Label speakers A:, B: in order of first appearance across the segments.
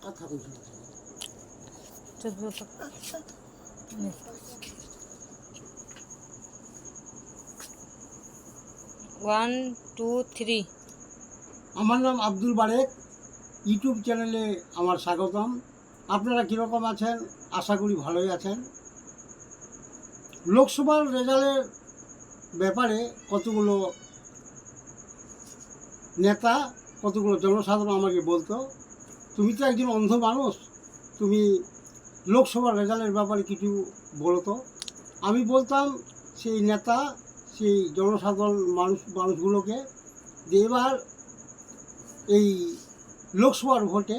A: 1 2 3।
B: আমার নাম আব্দুল বারেক। ইউটিউব চ্যানেলে আমার স্বাগতম। আপনারা কীরকম আছেন? আশা করি ভালোই আছেন। লোকসভার রেজাল্টের ব্যাপারে কতগুলো নেতা, কতগুলো জনসাধারণ আমাকে বলতো, তুমি তো একজন অন্ধ মানুষ, তুমি লোকসভার রেজাল্টের ব্যাপারে কিছু বলো তো। আমি বলতাম সেই নেতা, সেই জনসাধারণ মানুষগুলোকে যে এবার এই লোকসভার ভোটে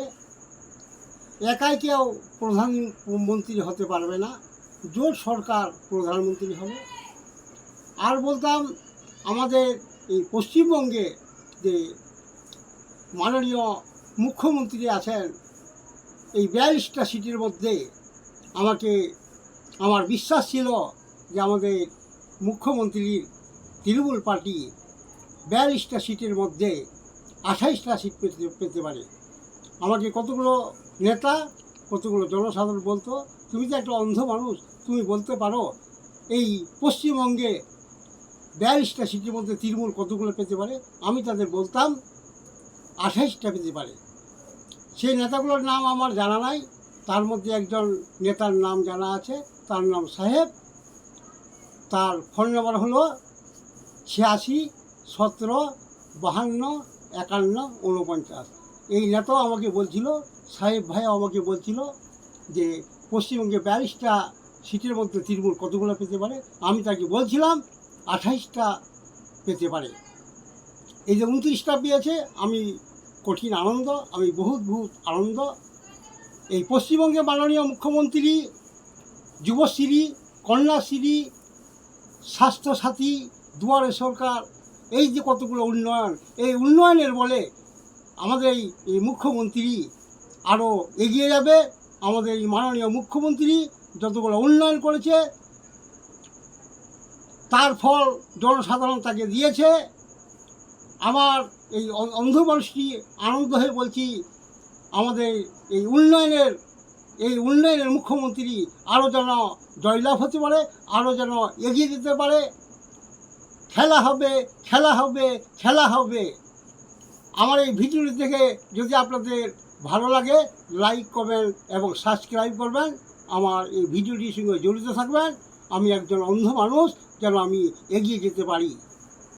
B: একাই কেউ প্রধানমন্ত্রী হতে পারবে না, জোট সরকার প্রধানমন্ত্রী হবে। আর বলতাম আমাদের এই পশ্চিমবঙ্গে যে মাননীয় মুখ্যমন্ত্রী আছেন, এই 42টা সিটের মধ্যে আমার বিশ্বাস ছিল যে আমাদের মুখ্যমন্ত্রীর তৃণমূল পার্টি 42টা সিটের মধ্যে 28টা সিট পেতে পারে। আমাকে কতগুলো নেতা, কতগুলো জনসাধারণ বলতো, তুমি তো একটা অন্ধ মানুষ, তুমি বলতে পারো এই পশ্চিমবঙ্গে 42টা সিটের মধ্যে তৃণমূল কতগুলো পেতে পারে। আমি তাদের বলতাম 28টা পেতে পারে। সেই নেতাগুলোর নাম আমার জানা নাই, তার মধ্যে একজন নেতার নাম জানা আছে, তার নাম সাহেব। তার ফোন নাম্বার হলো 86 17 52 51 49। এই নেতাও আমাকে বলছিল, সাহেব ভাইও আমাকে বলছিল যে পশ্চিমবঙ্গে 42টা সিটের মধ্যে তৃণমূল কতগুলো পেতে পারে। আমি তাকে বলছিলাম 28টা পেতে পারে। এই যে 29টা পেয়েছে, আমি কঠিন আনন্দ, আমি বহুত আনন্দ। এই পশ্চিমবঙ্গে মাননীয় মুখ্যমন্ত্রী যুবশ্রী, কন্যাশ্রী, স্বাস্থ্যসাথী, দুয়ারে সরকার, এই যে কতগুলো উন্নয়ন, এই উন্নয়নের বলে আমাদের এই মুখ্যমন্ত্রী আরও এগিয়ে যাবে। আমাদের এই মাননীয় মুখ্যমন্ত্রী যতগুলো উন্নয়ন করেছে তার ফল জনসাধারণ তাকে দিয়েছে। আমার এই অন্ধ মানুষটি আনন্দ হয়ে বলছি, আমাদের এই উন্নয়নের মুখ্যমন্ত্রী আরও যেন জয়লাভ হতে পারে, আরও যেন এগিয়ে যেতে পারে। খেলা হবে, খেলা হবে, খেলা হবে। আমার এই ভিডিওটি দেখে যদি আপনাদের ভালো লাগে, লাইক করবেন এবং সাবস্ক্রাইব করবেন। আমার এই ভিডিওটির সঙ্গে জড়িত থাকবেন। আমি একজন অন্ধ মানুষ, যেন আমি এগিয়ে যেতে পারি।